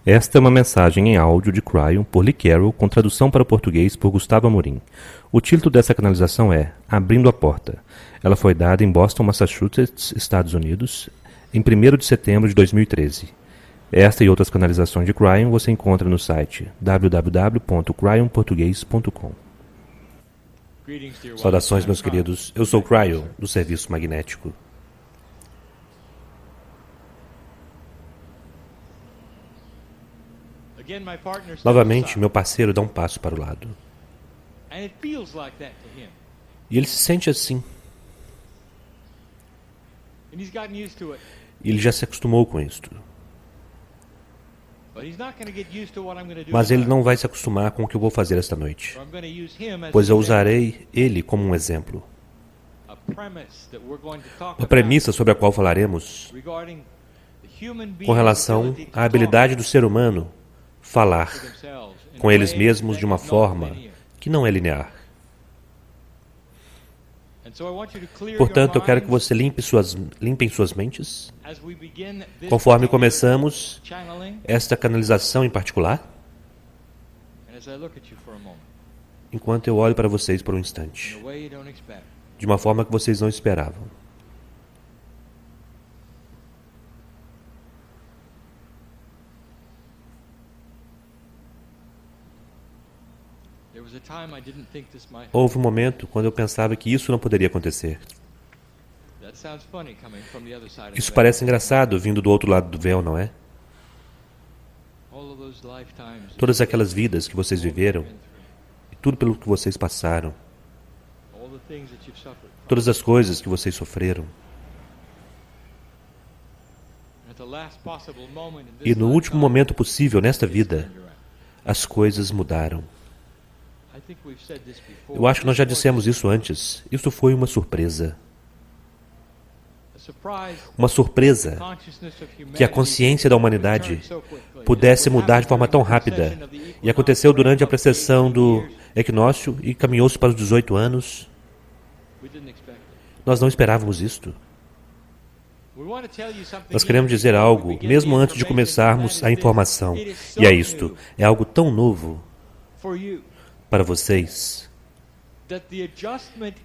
Esta é uma mensagem em áudio de Cryon por Lee Carroll, com tradução para o português por Gustavo Amorim. O título dessa canalização é Abrindo a Porta. Ela foi dada em Boston, Massachusetts, Estados Unidos, em 1º de setembro de 2013. Esta e outras canalizações de Cryon você encontra no site www.cryonportugues.com. Saudações, meus queridos. Eu sou Cryon, do Serviço Magnético. Novamente, meu parceiro dá um passo para o lado. E ele se sente assim. E ele já se acostumou com isto. Mas ele não vai se acostumar com o que eu vou fazer esta noite, pois eu usarei ele como um exemplo. Uma premissa sobre a qual falaremos com relação à habilidade do ser humano falar com eles mesmos de uma forma que não é linear. Portanto, eu quero que você limpem suas mentes conforme começamos esta canalização em particular, enquanto eu olho para vocês por um instante, de uma forma que vocês não esperavam. Houve um momento quando eu pensava que isso não poderia acontecer. Isso parece engraçado vindo do outro lado do véu, não é? Todas aquelas vidas que vocês viveram e tudo pelo que vocês passaram, todas as coisas que vocês sofreram. E no último momento possível nesta vida, as coisas mudaram. Eu acho que nós já dissemos isso antes. Isso foi uma surpresa. Uma surpresa que a consciência da humanidade pudesse mudar de forma tão rápida. E aconteceu durante a precessão do equinócio e caminhou-se para os 18 anos. Nós não esperávamos isto. Nós queremos dizer algo, mesmo antes de começarmos a informação. E é isto. É algo tão novo para vocês,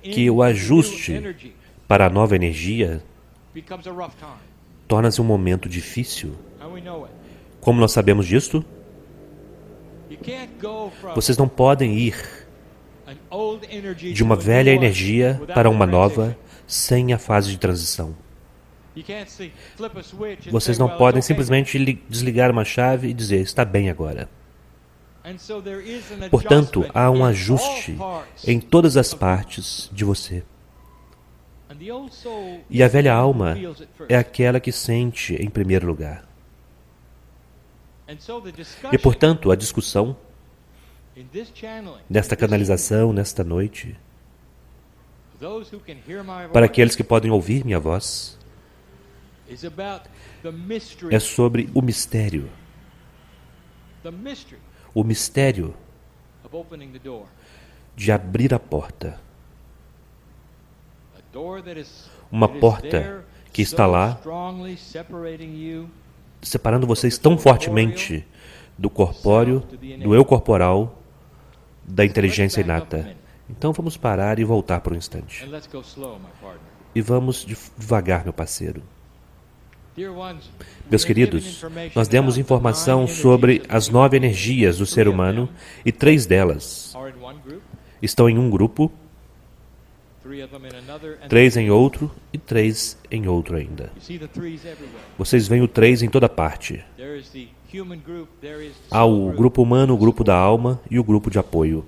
que o ajuste para a nova energia torna-se um momento difícil. Como nós sabemos disto? Vocês não podem ir de uma velha energia para uma nova sem a fase de transição. Vocês não podem simplesmente desligar uma chave e dizer, está bem agora. Portanto, há um ajuste em todas as partes de você. E a velha alma é aquela que sente em primeiro lugar. E, portanto, a discussão nesta canalização, nesta noite, para aqueles que podem ouvir minha voz, é sobre o mistério. O mistério de abrir a porta. Uma porta que está lá, separando vocês tão fortemente do corpóreo, do eu corporal, da inteligência inata. Então vamos parar e voltar por um instante. E vamos devagar, meu parceiro. Meus queridos, nós demos informação sobre as 9 energias do ser humano e 3 delas estão em um grupo, 3 em outro e 3 em outro ainda. Vocês veem o 3 em toda parte. Há o grupo humano, o grupo da alma e o grupo de apoio.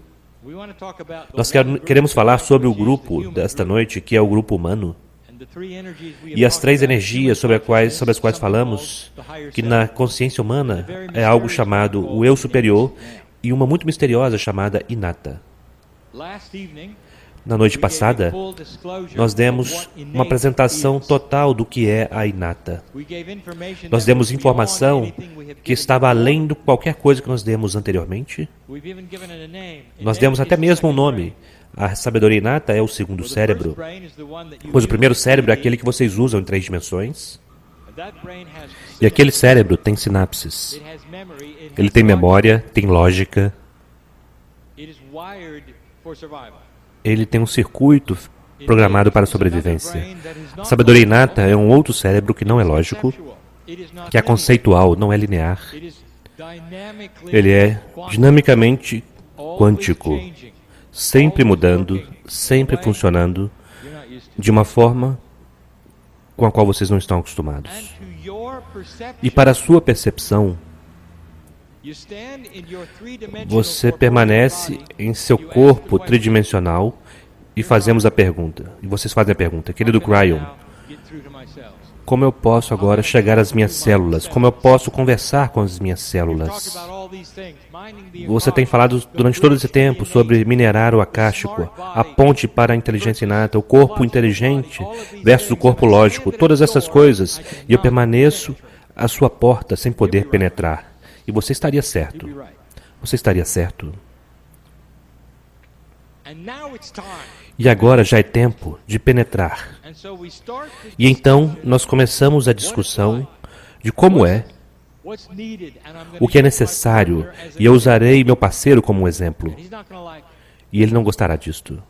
Nós queremos falar sobre o grupo desta noite, que é o grupo humano. E as 3 energias sobre as quais falamos, que na consciência humana é algo chamado o eu superior e uma muito misteriosa chamada inata. Na noite passada, nós demos uma apresentação total do que é a inata. Nós demos informação que estava além de qualquer coisa que nós demos anteriormente. Nós demos até mesmo um nome. A sabedoria inata é o segundo cérebro, pois o primeiro cérebro é aquele que vocês usam em 3 dimensões. E aquele cérebro tem sinapses. Ele tem memória, tem lógica. Ele tem um circuito programado para a sobrevivência. A sabedoria inata é um outro cérebro que não é lógico, que é conceitual, não é linear. Ele é dinamicamente quântico, sempre mudando, sempre funcionando de uma forma com a qual vocês não estão acostumados. E para a sua percepção, você permanece em seu corpo tridimensional e fazemos a pergunta. E vocês fazem a pergunta, querido Cryon, como eu posso agora chegar às minhas células? Como eu posso conversar com as minhas células? Você tem falado durante todo esse tempo sobre minerar o acástico, a ponte para a inteligência inata, o corpo inteligente versus o corpo lógico, todas essas coisas, e eu permaneço à sua porta sem poder penetrar. E você estaria certo. Você estaria certo. E agora já é tempo de penetrar. E então nós começamos a discussão de como é, o que é necessário, e eu usarei meu parceiro como um exemplo. E ele não gostará disto.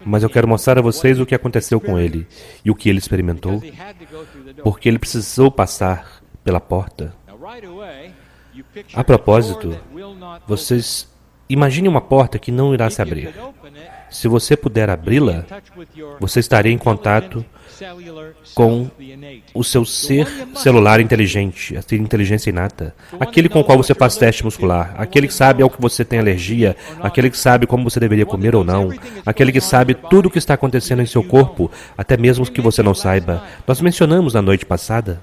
Mas eu quero mostrar a vocês o que aconteceu com ele e o que ele experimentou, porque ele precisou passar pela porta. A propósito, vocês imaginem uma porta que não irá se abrir. Se você puder abri-la, você estaria em contato com o seu ser celular inteligente, a inteligência inata, aquele com o qual você faz teste muscular, aquele que sabe ao que você tem alergia, aquele que sabe como você deveria comer ou não, aquele que sabe tudo o que está acontecendo em seu corpo, até mesmo que você não saiba. Nós mencionamos na noite passada.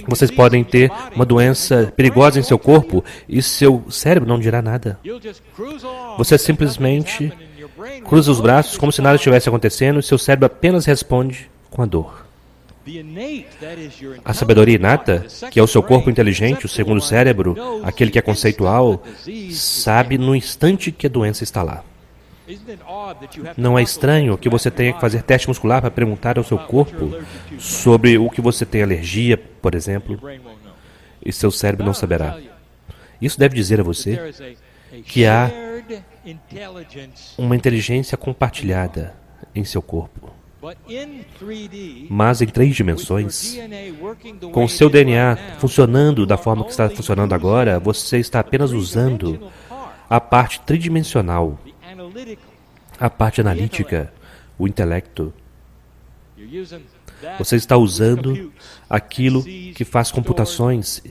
Vocês podem ter uma doença perigosa em seu corpo e seu cérebro não dirá nada. Você simplesmente cruza os braços como se nada estivesse acontecendo e seu cérebro apenas responde com a dor. A sabedoria inata, que é o seu corpo inteligente, o segundo cérebro, aquele que é conceitual, sabe no instante que a doença está lá. Não é estranho que você tenha que fazer teste muscular para perguntar ao seu corpo sobre o que você tem alergia, por exemplo, e seu cérebro não saberá. Isso deve dizer a você que há uma inteligência compartilhada em seu corpo. Mas em 3 dimensões, com o seu DNA funcionando da forma que está funcionando agora, você está apenas usando a parte tridimensional, a parte analítica, o intelecto. Você está usando aquilo que faz computações,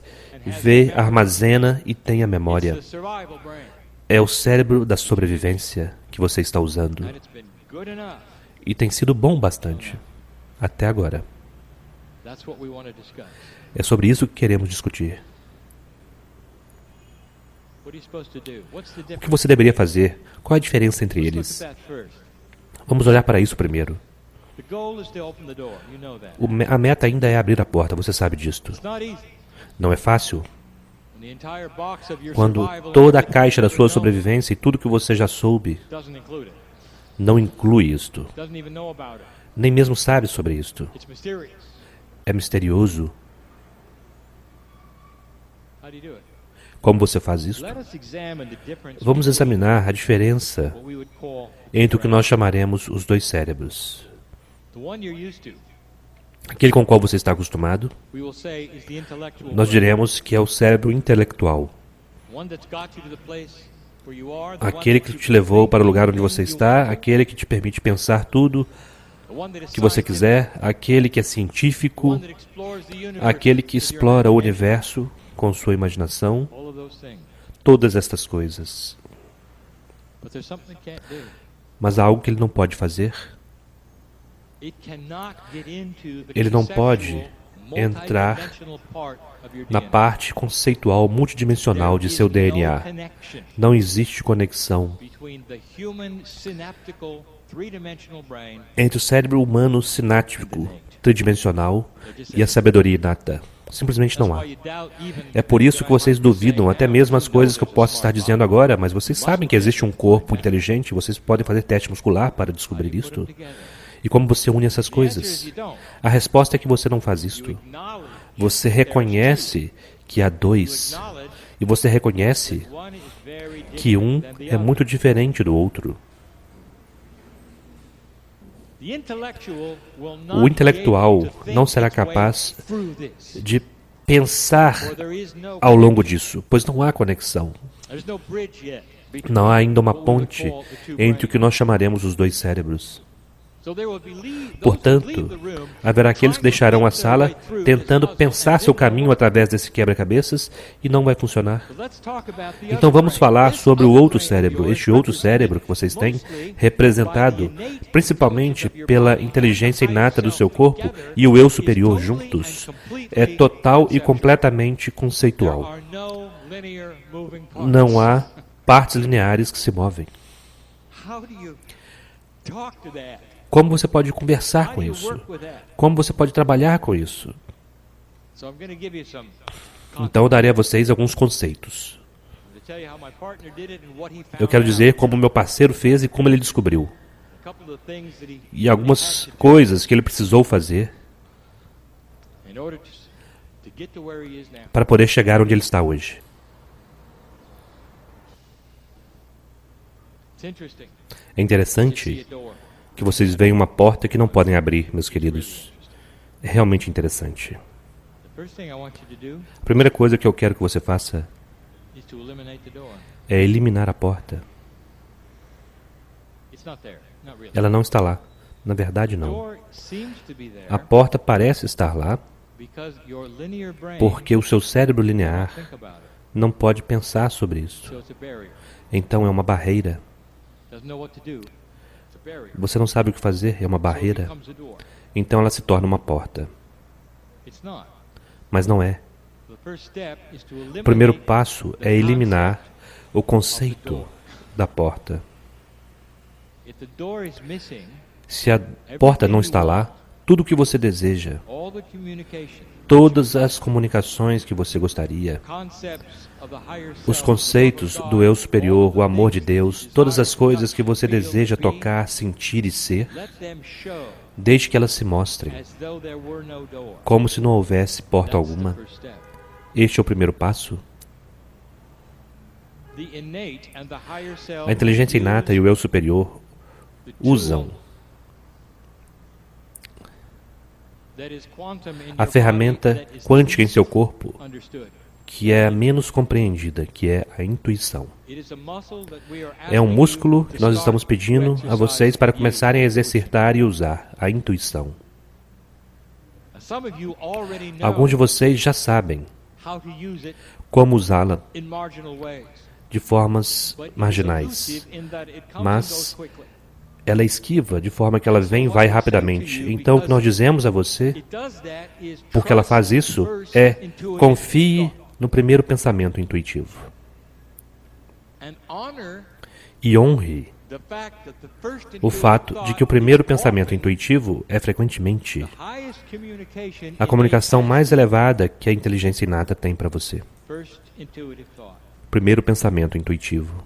vê, armazena e tem a memória. É o cérebro da sobrevivência que você está usando. E tem sido bom bastante, até agora. É sobre isso que queremos discutir. O que você deveria fazer? Qual é a diferença entre eles? Vamos olhar para isso primeiro. A meta ainda é abrir a porta, você sabe disto. Não é fácil. Quando toda a caixa da sua sobrevivência e tudo que você já soube não inclui isto. Nem mesmo sabe sobre isto. É misterioso. Como você faz isso? Vamos examinar a diferença entre o que nós chamaremos os 2 cérebros. Aquele com o qual você está acostumado, nós diremos que é o cérebro intelectual. Aquele que te levou para o lugar onde você está, aquele que te permite pensar tudo que você quiser, aquele que é científico, aquele que explora o universo com sua imaginação, todas estas coisas. Mas há algo que ele não pode fazer. Ele não pode entrar na parte conceitual multidimensional de seu DNA. Não existe conexão entre o cérebro humano sináptico tridimensional e a sabedoria inata. Simplesmente não há. É por isso que vocês duvidam até mesmo as coisas que eu posso estar dizendo agora, mas vocês sabem que existe um corpo inteligente, vocês podem fazer teste muscular para descobrir isto. E como você une essas coisas? A resposta é que você não faz isto. Você reconhece que há dois. E você reconhece que um é muito diferente do outro. O intelectual não será capaz de pensar ao longo disso, pois não há conexão. Não há ainda uma ponte entre o que nós chamaremos os dois cérebros. Portanto, haverá aqueles que deixarão a sala tentando pensar seu caminho através desse quebra-cabeças e não vai funcionar. Então vamos falar sobre o outro cérebro. Este outro cérebro que vocês têm, representado principalmente pela inteligência inata do seu corpo e o eu superior juntos, é total e completamente conceitual. Não há partes lineares que se movem. Como você pode conversar com isso? Como você pode trabalhar com isso? Então eu darei a vocês alguns conceitos. Eu quero dizer como meu parceiro fez e como ele descobriu. E algumas coisas que ele precisou fazer para poder chegar onde ele está hoje. É interessante que vocês veem uma porta que não podem abrir, meus queridos. É realmente interessante. A primeira coisa que eu quero que você faça é eliminar a porta. Ela não está lá. Na verdade, não. A porta parece estar lá porque o seu cérebro linear não pode pensar sobre isso. Então é uma barreira. Você não sabe o que fazer, é uma barreira. Então ela se torna uma porta. Mas não é. O primeiro passo é eliminar o conceito da porta. Se a porta não está lá, tudo o que você deseja, todas as comunicações que você gostaria, os conceitos do eu superior, o amor de Deus, todas as coisas que você deseja tocar, sentir e ser, deixe que elas se mostrem, como se não houvesse porta alguma. Este é o primeiro passo. A inteligência inata e o eu superior usam a ferramenta quântica em seu corpo, que é a menos compreendida, que é a intuição. É um músculo que nós estamos pedindo a vocês para começarem a exercitar e usar, a intuição. Alguns de vocês já sabem como usá-la de formas marginais, mas ela esquiva de forma que ela vem e vai rapidamente. Então o que nós dizemos a você, porque ela faz isso, é confie no primeiro pensamento intuitivo. E honre o fato de que o primeiro pensamento intuitivo é frequentemente a comunicação mais elevada que a inteligência inata tem para você. Primeiro pensamento intuitivo.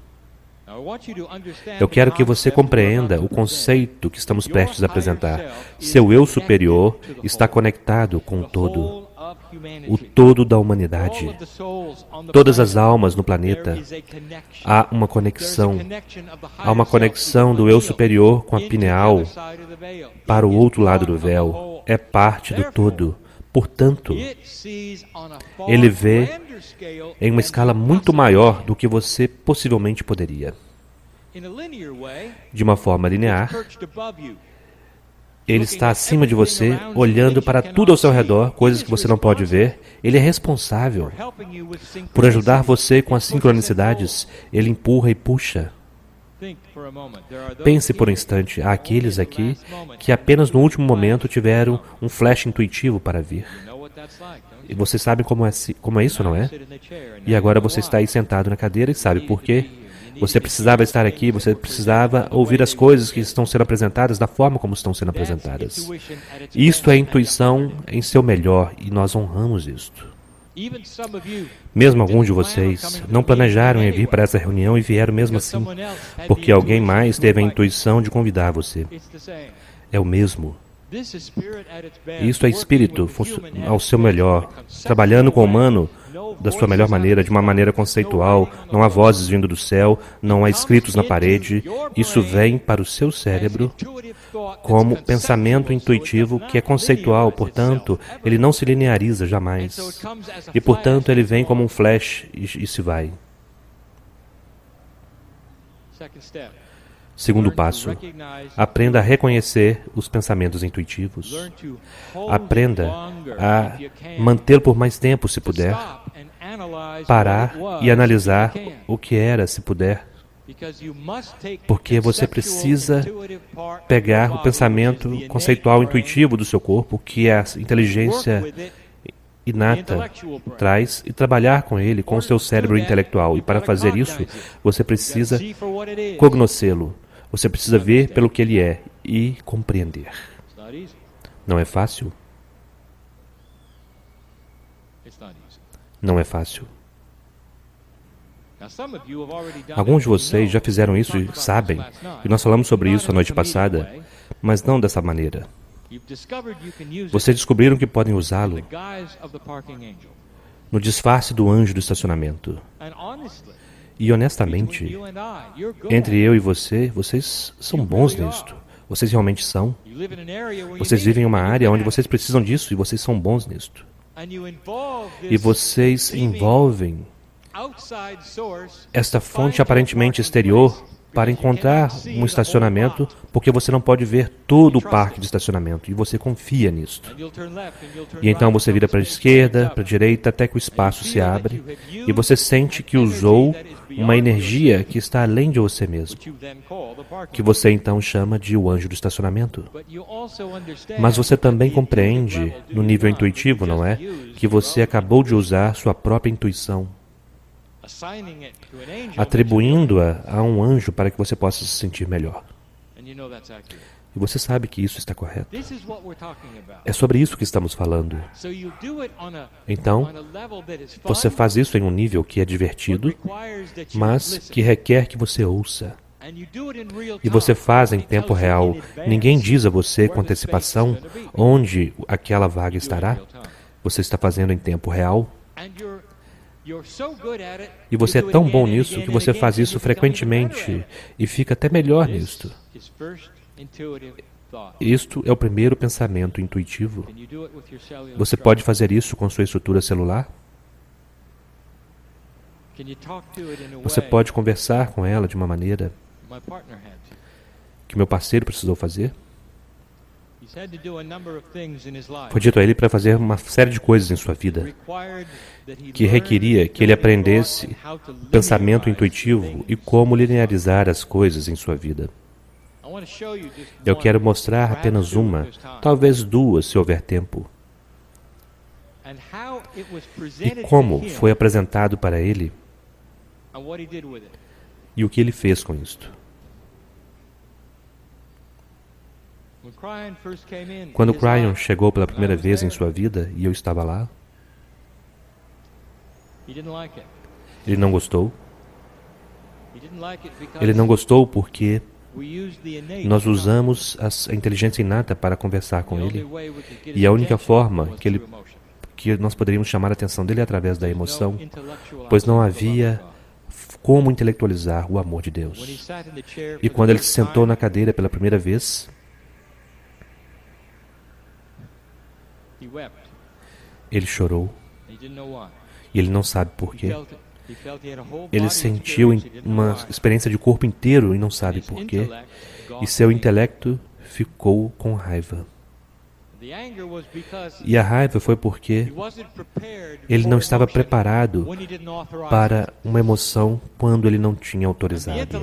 Eu quero que você compreenda o conceito que estamos prestes a apresentar. Seu eu superior está conectado com o todo da humanidade. Todas as almas no planeta, há uma conexão. Há uma conexão do eu superior com a pineal para o outro lado do véu. É parte do todo. Portanto, ele vê em uma escala muito maior do que você possivelmente poderia. De uma forma linear, ele está acima de você, olhando para tudo ao seu redor, coisas que você não pode ver. Ele é responsável por ajudar você com as sincronicidades. Ele empurra e puxa. Pense por um instante, há aqueles aqui que apenas no último momento tiveram um flash intuitivo para vir. E você sabe como é isso, não é? E agora você está aí sentado na cadeira e sabe por quê? Você precisava estar aqui, você precisava ouvir as coisas que estão sendo apresentadas da forma como estão sendo apresentadas. Isto é intuição em seu melhor e nós honramos isto. Mesmo alguns de vocês não planejaram em vir para essa reunião e vieram mesmo assim, porque alguém mais teve a intuição de convidar você. é o mesmo. Isto é espírito ao seu melhor, trabalhando com o humano da sua melhor maneira, de uma maneira conceitual. Não há vozes vindo do céu, não há escritos na parede. Isso vem para o seu cérebro como pensamento intuitivo que é conceitual, portanto, ele não se lineariza jamais. E, portanto, ele vem como um flash e se vai. Segundo passo, aprenda a reconhecer os pensamentos intuitivos. Aprenda a mantê-lo por mais tempo, se puder. Parar e analisar o que era, se puder. Porque você precisa pegar o pensamento conceitual intuitivo do seu corpo, que a inteligência inata traz, e trabalhar com ele, com o seu cérebro intelectual. E para fazer isso, você precisa cognoscê-lo. Você precisa ver pelo que ele é e compreender. Não é fácil? Não é fácil. Alguns de vocês já fizeram isso e sabem, e nós falamos sobre isso a noite passada, mas não dessa maneira. Vocês descobriram que podem usá-lo no disfarce do anjo do estacionamento. E honestamente, entre eu e você, vocês são bons nisto. Vocês realmente são. Vocês vivem em uma área onde vocês precisam disso e vocês são bons nisto. E vocês envolvem esta fonte aparentemente exterior para encontrar um estacionamento, porque você não pode ver todo o parque de estacionamento, e você confia nisto. E então você vira para a esquerda, para a direita, até que o espaço se abre, e você sente que usou uma energia que está além de você mesmo, que você então chama de o anjo do estacionamento. Mas você também compreende, no nível intuitivo, não é, que você acabou de usar sua própria intuição, atribuindo-a a um anjo para que você possa se sentir melhor. E você sabe que isso está correto. É sobre isso que estamos falando. Então, você faz isso em um nível que é divertido, mas que requer que você ouça. E você faz em tempo real. Ninguém diz a você com antecipação onde aquela vaga estará. Você está fazendo em tempo real. E você é tão bom nisso que você faz isso frequentemente e fica até melhor nisto. Isto é o primeiro pensamento intuitivo. Você pode fazer isso com sua estrutura celular? Você pode conversar com ela de uma maneira que meu parceiro precisou fazer? Foi dito a ele para fazer uma série de coisas em sua vida que requeria que ele aprendesse pensamento intuitivo e como linearizar as coisas em sua vida. Eu quero mostrar apenas uma, talvez duas, se houver tempo. E como foi apresentado para ele e o que ele fez com isto. Quando Cryon chegou pela primeira vez em sua vida e eu estava lá, ele não gostou. Ele não gostou porque nós usamos a inteligência inata para conversar com ele. E a única forma que nós poderíamos chamar a atenção dele é através da emoção, pois não havia como intelectualizar o amor de Deus. E quando ele se sentou na cadeira pela primeira vez, ele chorou. E ele não sabe por quê. Ele sentiu uma experiência de corpo inteiro e não sabe por quê. E seu intelecto ficou com raiva. E a raiva foi porque ele não estava preparado para uma emoção quando ele não tinha autorizado.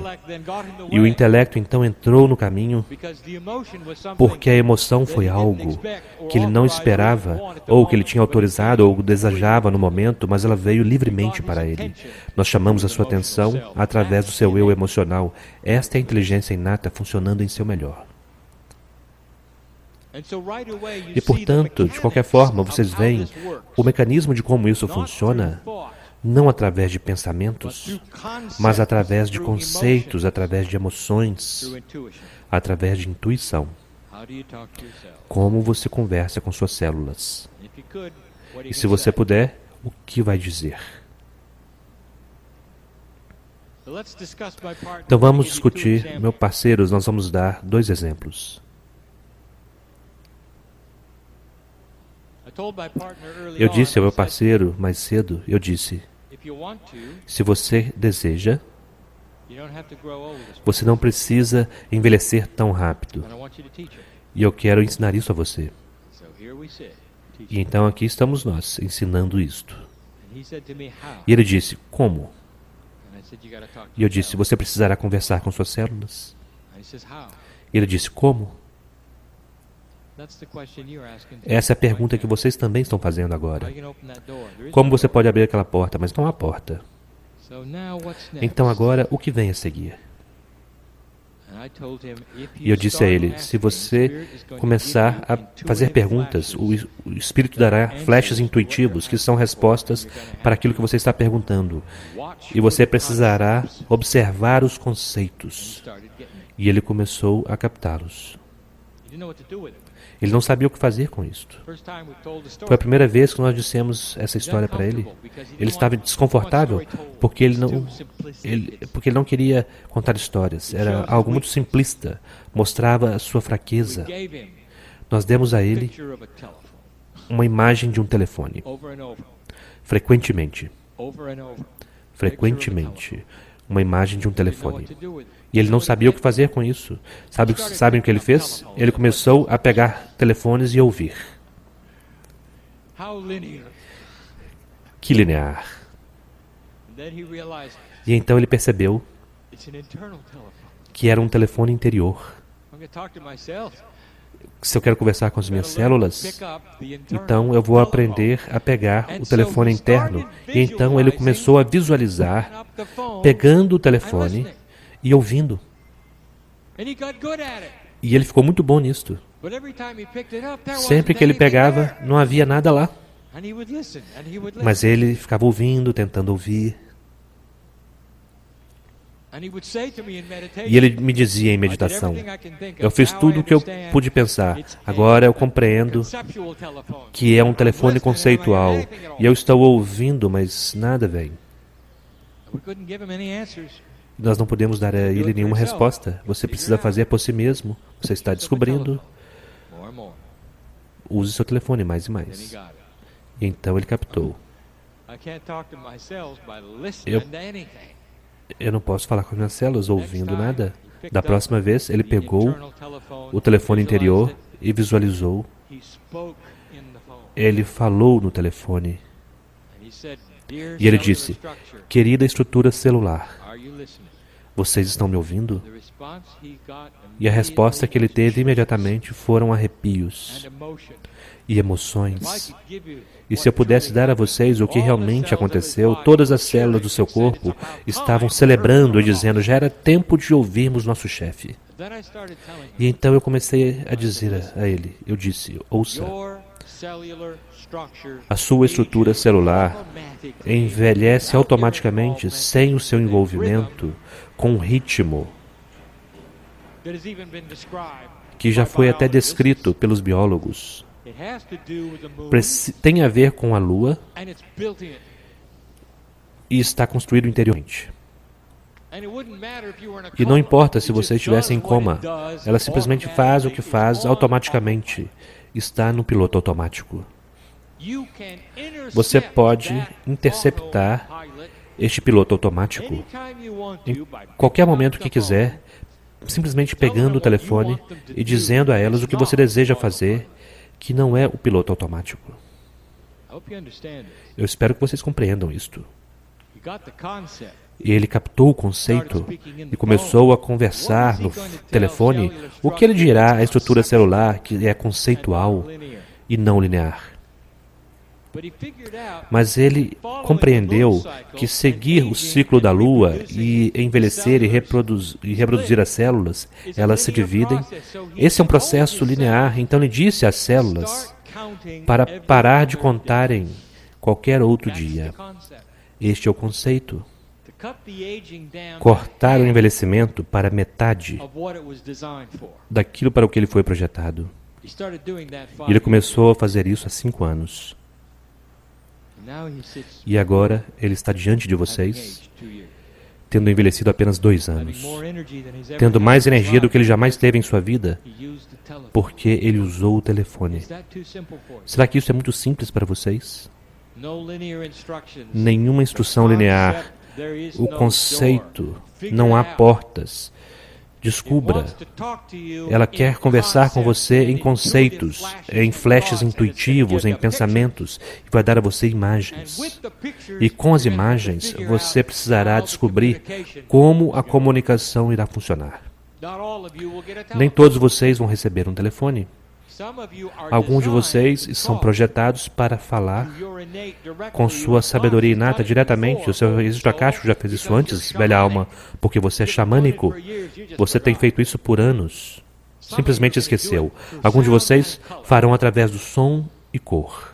E o intelecto então entrou no caminho porque a emoção foi algo que ele não esperava, ou que ele tinha autorizado, ou desejava no momento, mas ela veio livremente para ele. Nós chamamos a sua atenção através do seu eu emocional. Esta é a inteligência inata funcionando em seu melhor. E, portanto, de qualquer forma, vocês veem o mecanismo de como isso funciona, não através de pensamentos, mas através de conceitos, através de emoções, através de intuição. Como você conversa com suas células? E se você puder, o que vai dizer? Então vamos discutir, meus parceiros, nós vamos dar 2 exemplos. Eu disse ao meu parceiro mais cedo, eu disse, se você deseja, você não precisa envelhecer tão rápido. E eu quero ensinar isso a você. E então aqui estamos nós, ensinando isto. E ele disse, como? E eu disse, você precisará conversar com suas células. E ele disse, como? Essa é a pergunta que vocês também estão fazendo agora. Como você pode abrir aquela porta, mas não há porta? Então agora, o que vem a seguir? E eu disse a ele, se você começar a fazer perguntas, o Espírito dará flechas intuitivos, que são respostas para aquilo que você está perguntando. E você precisará observar os conceitos. E ele começou a captá-los. Ele não sabia o que fazer com isto. Foi a primeira vez que nós dissemos essa história para ele. Ele estava desconfortável porque ele não queria contar histórias. Era algo muito simplista. Mostrava a sua fraqueza. Nós demos a ele uma imagem de um telefone. Frequentemente. Uma imagem de um telefone. E ele não sabia o que fazer com isso. Sabem o que ele fez? Ele começou a pegar telefones e ouvir. Que linear. E então ele percebeu que era um telefone interior. Se eu quero conversar com as minhas células, então eu vou aprender a pegar o telefone interno. E então ele começou a visualizar, pegando o telefone e ouvindo. E ele ficou muito bom nisto. Sempre que ele pegava, não havia nada lá. Mas ele ficava ouvindo, tentando ouvir. E ele me dizia em meditação, eu fiz tudo o que eu pude pensar. Agora eu compreendo que é um telefone conceitual. E eu estou ouvindo, mas nada vem. Nós não podemos dar a ele nenhuma resposta. Você precisa fazer por si mesmo. Você está descobrindo. Use seu telefone mais e mais. E então ele captou. Eu não posso falar com as minhas células ouvindo nada. Da próxima vez, ele pegou o telefone interior e visualizou. Ele falou no telefone. E ele disse, querida estrutura celular, vocês estão me ouvindo? E a resposta que ele teve imediatamente foram arrepios e emoções. E se eu pudesse dar a vocês o que realmente aconteceu, todas as células do seu corpo estavam celebrando e dizendo, já era tempo de ouvirmos nosso chefe. E então eu comecei a dizer a ele, eu disse, ouça, a sua estrutura celular envelhece automaticamente sem o seu envolvimento com um ritmo que já foi até descrito pelos biólogos. Tem a ver com a Lua e está construído interiormente. E não importa se você estivesse em coma, ela simplesmente faz o que faz automaticamente. Está no piloto automático. Você pode interceptar este piloto automático em qualquer momento que quiser, simplesmente pegando o telefone e dizendo a elas o que você deseja fazer, que não é o piloto automático. Eu espero que vocês compreendam isto. E ele captou o conceito e começou a conversar no telefone o que ele dirá à estrutura celular, que é conceitual e não linear. Mas ele compreendeu que seguir o ciclo da Lua e envelhecer e reproduzir as células, elas se dividem. Esse é um processo linear, então ele disse às células para parar de contarem qualquer outro dia. Este é o conceito. cortar o envelhecimento para metade daquilo para o que ele foi projetado. E ele começou a fazer isso há 5 anos. E agora ele está diante de vocês, tendo envelhecido apenas 2 anos, tendo mais energia do que ele jamais teve em sua vida, porque ele usou o telefone. Será que isso é muito simples para vocês? Nenhuma instrução linear. O conceito, não há portas. Descubra. Ela quer conversar com você em conceitos, em flashes intuitivos, em pensamentos, e vai dar a você imagens. E com as imagens, você precisará descobrir como a comunicação irá funcionar. Nem todos vocês vão receber um telefone. Alguns de vocês são projetados para falar com sua sabedoria inata diretamente. O seu registro acástico já fez isso antes, velha alma, porque você é xamânico. Você tem feito isso por anos. Simplesmente esqueceu. Alguns de vocês farão através do som e cor.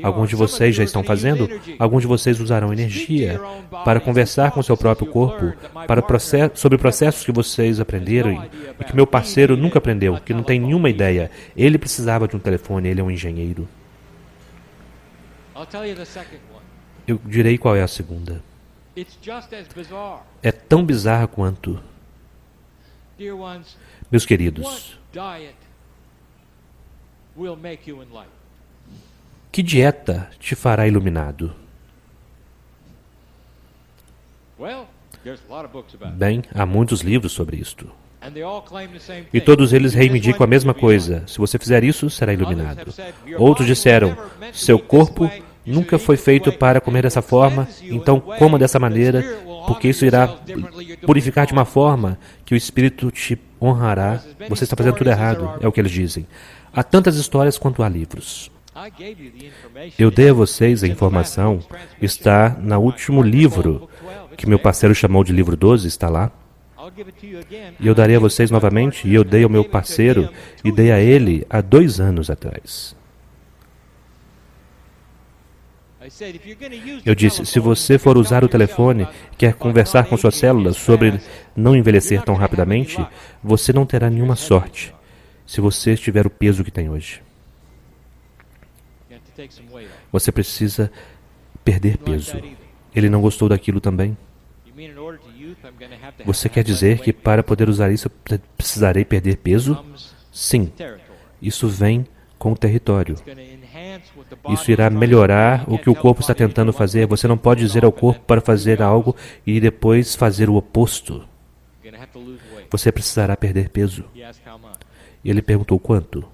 Alguns de vocês já estão fazendo. Alguns de vocês usarão energia para conversar com o seu próprio corpo, sobre processos que vocês aprenderam e que meu parceiro nunca aprendeu, que não tem nenhuma ideia. Ele precisava de um telefone, ele é um engenheiro. Eu direi qual é a segunda. É tão bizarra quanto. Meus queridos, que dieta te fará iluminado? Bem, há muitos livros sobre isto. E todos eles reivindicam a mesma coisa. Se você fizer isso, será iluminado. Outros disseram, seu corpo nunca foi feito para comer dessa forma, então coma dessa maneira, porque isso irá purificar de uma forma que o Espírito te honrará. Você está fazendo tudo errado, é o que eles dizem. Há tantas histórias quanto há livros. Eu dei a vocês a informação, está no último livro, que meu parceiro chamou de livro 12, está lá. E eu darei a vocês novamente, e eu dei ao meu parceiro, e dei a ele há 2 anos atrás. Eu disse, se você for usar o telefone, quer conversar com suas células sobre não envelhecer tão rapidamente, você não terá nenhuma sorte, se você tiver o peso que tem hoje. Você precisa perder peso. Ele não gostou daquilo também. Você quer dizer que para poder usar isso, eu precisarei perder peso? Sim. Isso vem com o território. Isso irá melhorar o que o corpo está tentando fazer. Você não pode dizer ao corpo para fazer algo e depois fazer o oposto. Você precisará perder peso. E ele perguntou quanto?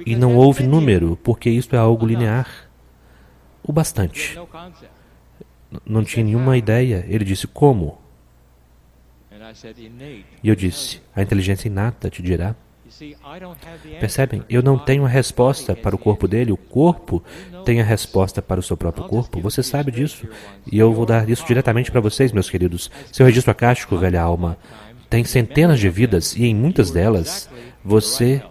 E não houve número, porque isto é algo linear. O bastante. Não tinha nenhuma ideia. Ele disse, como? E eu disse, a inteligência inata te dirá. Percebem? Eu não tenho a resposta para o corpo dele. O corpo tem a resposta para o seu próprio corpo. Você sabe disso. E eu vou dar isso diretamente para vocês, meus queridos. Seu registro acástico, velha alma, tem centenas de vidas e em muitas delas você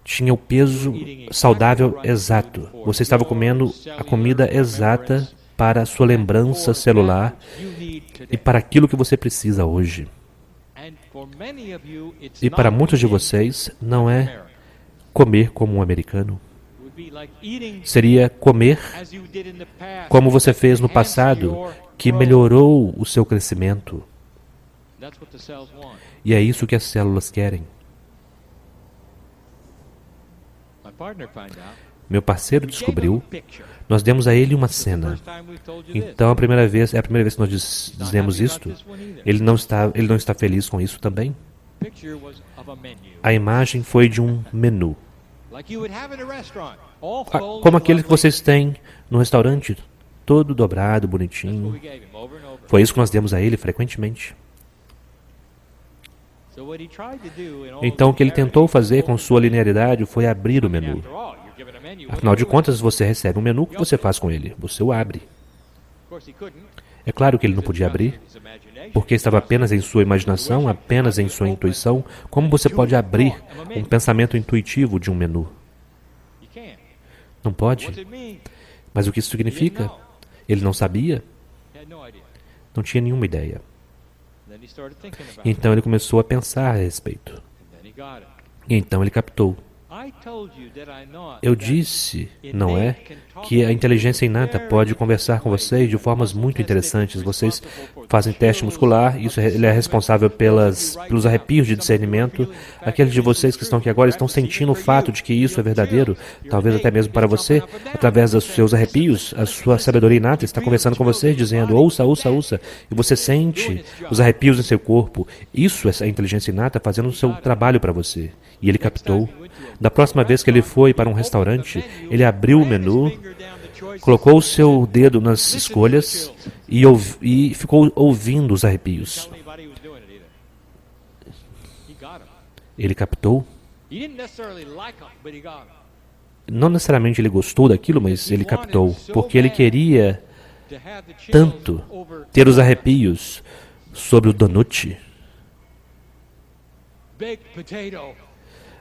tinha o peso saudável exato. Você estava comendo a comida exata para a sua lembrança celular e para aquilo que você precisa hoje. E para muitos de vocês, não é comer como um americano. Seria comer como você fez no passado, que melhorou o seu crescimento. E é isso que as células querem. Meu parceiro descobriu, nós demos a ele uma cena. Então, é a primeira vez que nós dizemos isto. Ele não está feliz com isso também. A imagem foi de um menu. Como aquele que vocês têm no restaurante, todo dobrado, bonitinho. Foi isso que nós demos a ele frequentemente. Então, o que ele tentou fazer com sua linearidade foi abrir o menu. Afinal de contas, você recebe um menu, o que você faz com ele? Você o abre. É claro que ele não podia abrir, porque estava apenas em sua imaginação, apenas em sua intuição. Como você pode abrir um pensamento intuitivo de um menu? Não pode. Mas o que isso significa? Ele não sabia? Não tinha nenhuma ideia. E então ele começou a pensar a respeito. E então ele captou. Eu disse, não é, que a inteligência inata pode conversar com vocês de formas muito interessantes. Vocês fazem teste muscular, ele é responsável pelos arrepios de discernimento. Aqueles de vocês que estão aqui agora estão sentindo o fato de que isso é verdadeiro, talvez até mesmo para você, através dos seus arrepios, a sua sabedoria inata está conversando com você, dizendo, ouça, ouça, ouça, e você sente os arrepios em seu corpo. Isso é a inteligência inata fazendo o seu trabalho para você. E ele captou. Da próxima vez que ele foi para um restaurante, ele abriu o menu, colocou o seu dedo nas escolhas e ficou ouvindo os arrepios. Ele captou. Não necessariamente ele gostou daquilo, mas ele captou, porque ele queria tanto ter os arrepios sobre o donut,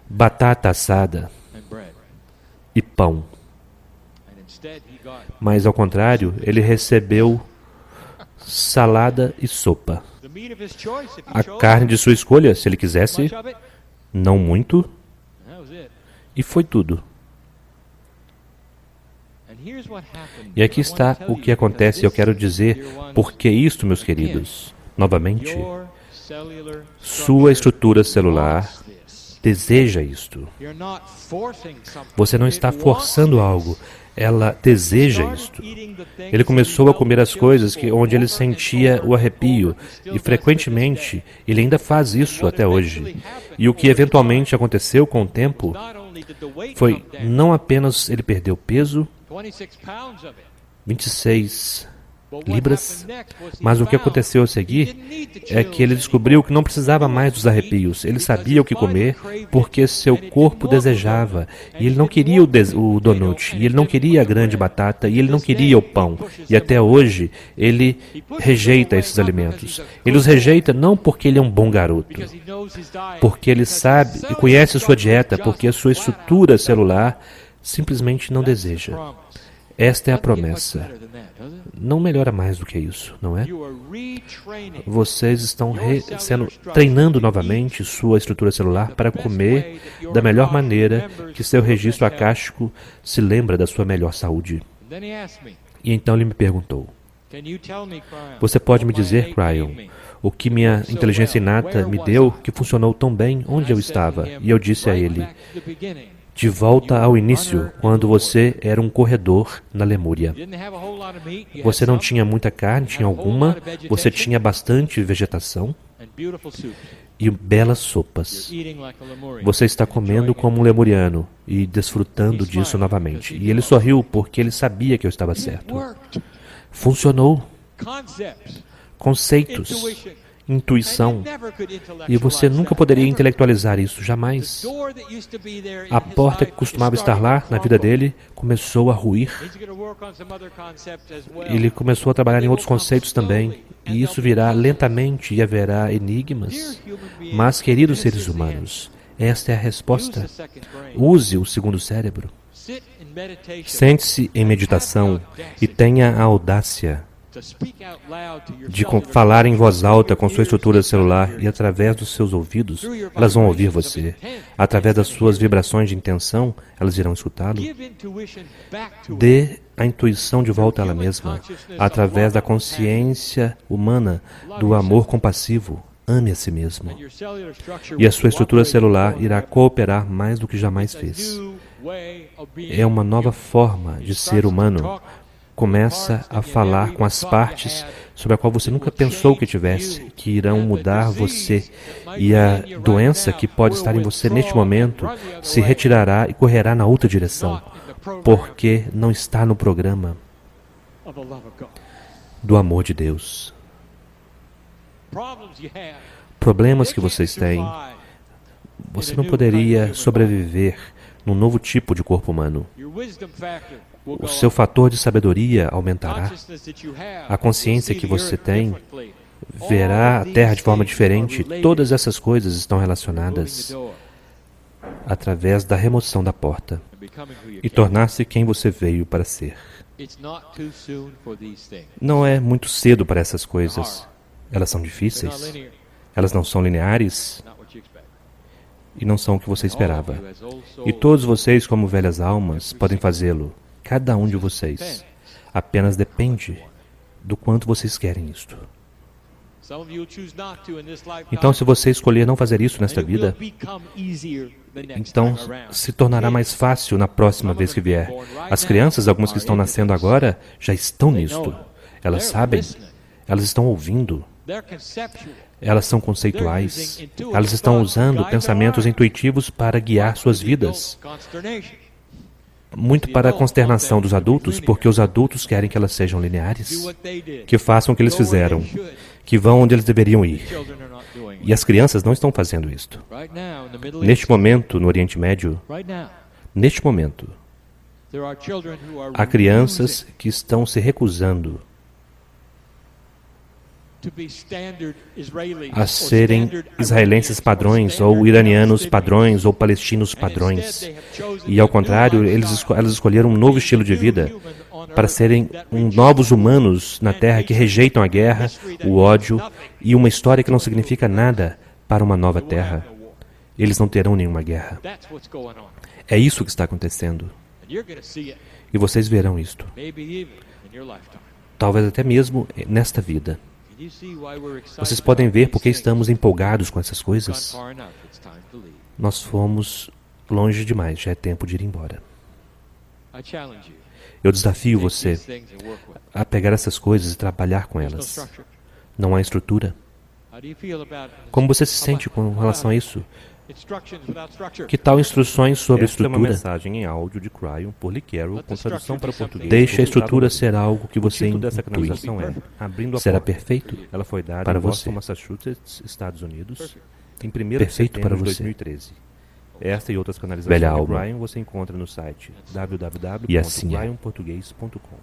batata assada e pão. Mas, ao contrário, ele recebeu salada e sopa. A carne de sua escolha, se ele quisesse, não muito, e foi tudo. E aqui está o que acontece, e eu quero dizer por que isto, meus queridos. Novamente, sua estrutura celular deseja isto. Você não está forçando algo, ela deseja isto. Ele começou a comer as coisas onde ele sentia o arrepio, e frequentemente ele ainda faz isso até hoje. E o que eventualmente aconteceu com o tempo foi não apenas ele perdeu peso, 26 libras, mas o que aconteceu a seguir é que ele descobriu que não precisava mais dos arrepios. Ele sabia o que comer porque seu corpo desejava. E ele não queria o donut, e ele não queria a grande batata, e ele não queria o pão. E até hoje ele rejeita esses alimentos. Ele os rejeita não porque ele é um bom garoto, porque ele sabe e conhece sua dieta, porque a sua estrutura celular simplesmente não deseja. Esta é a promessa. Não melhora mais do que isso, não é? Vocês estão treinando novamente sua estrutura celular para comer da melhor maneira que seu registro acástico se lembra da sua melhor saúde. E então ele me perguntou, você pode me dizer, Cryon, o que minha inteligência inata me deu que funcionou tão bem onde eu estava? E eu disse a ele, de volta ao início, quando você era um corredor na Lemúria. Você não tinha muita carne, tinha alguma, você tinha bastante vegetação e belas sopas. Você está comendo como um lemuriano e desfrutando disso novamente. E ele sorriu porque ele sabia que eu estava certo. Funcionou. Conceitos, intuição, e você nunca poderia intelectualizar isso, jamais. A porta que costumava estar lá na vida dele começou a ruir. Ele começou a trabalhar em outros conceitos também, e isso virá lentamente e haverá enigmas. Mas, queridos seres humanos, esta é a resposta. Use o segundo cérebro. Sente-se em meditação e tenha a audácia de falar em voz alta com sua estrutura celular, e através dos seus ouvidos, elas vão ouvir você. Através das suas vibrações de intenção, elas irão escutá-lo. Dê a intuição de volta a ela mesma, através da consciência humana do amor compassivo. Ame a si mesmo. E a sua estrutura celular irá cooperar mais do que jamais fez. É uma nova forma de ser humano. Começa a falar com as partes sobre a qual você nunca pensou que tivesse, que irão mudar você. E a doença que pode estar em você neste momento se retirará e correrá na outra direção, porque não está no programa do amor de Deus. Problemas que vocês têm, você não poderia sobreviver num novo tipo de corpo humano. O seu fator de sabedoria aumentará. A consciência que você tem verá a Terra de forma diferente. Todas essas coisas estão relacionadas através da remoção da porta e tornar-se quem você veio para ser. Não é muito cedo para essas coisas. Elas são difíceis. Elas não são lineares e não são o que você esperava. E todos vocês, como velhas almas, podem fazê-lo. Cada um de vocês. Apenas depende do quanto vocês querem isto. Então, se você escolher não fazer isso nesta vida, então se tornará mais fácil na próxima vez que vier. As crianças, algumas que estão nascendo agora, já estão nisto. Elas sabem, elas estão ouvindo, elas são conceituais, elas estão usando pensamentos intuitivos para guiar suas vidas. Muito para a consternação dos adultos, porque os adultos querem que elas sejam lineares, que façam o que eles fizeram, que vão onde eles deveriam ir. E as crianças não estão fazendo isto. Neste momento, no Oriente Médio, neste momento, há crianças que estão se recusando a serem israelenses padrões, ou iranianos padrões, ou palestinos padrões. E, ao contrário, elas escolheram um novo estilo de vida para serem novos humanos na Terra que rejeitam a guerra, o ódio e uma história que não significa nada para uma nova Terra. Eles não terão nenhuma guerra. É isso que está acontecendo. E vocês verão isto. Talvez até mesmo nesta vida. Vocês podem ver porque estamos empolgados com essas coisas. Nós fomos longe demais, já é tempo de ir embora. Eu desafio você a pegar essas coisas e trabalhar com elas. Não há estrutura. Como você se sente com relação a isso? Que tal instruções sobre estrutura? Esta é uma mensagem em áudio de Cryon por Lee Carroll, com tradução para português. Deixe a estrutura ser algo que você intui. Será perfeito Ela foi dada para em Boston, você. Massachusetts, Estados Unidos, em 1º de Perfeito para setembro de você. 2013. Esta e outras Velha canalizações de alma. Cryon você encontra no site E assim é. www.cryonportuguês.com.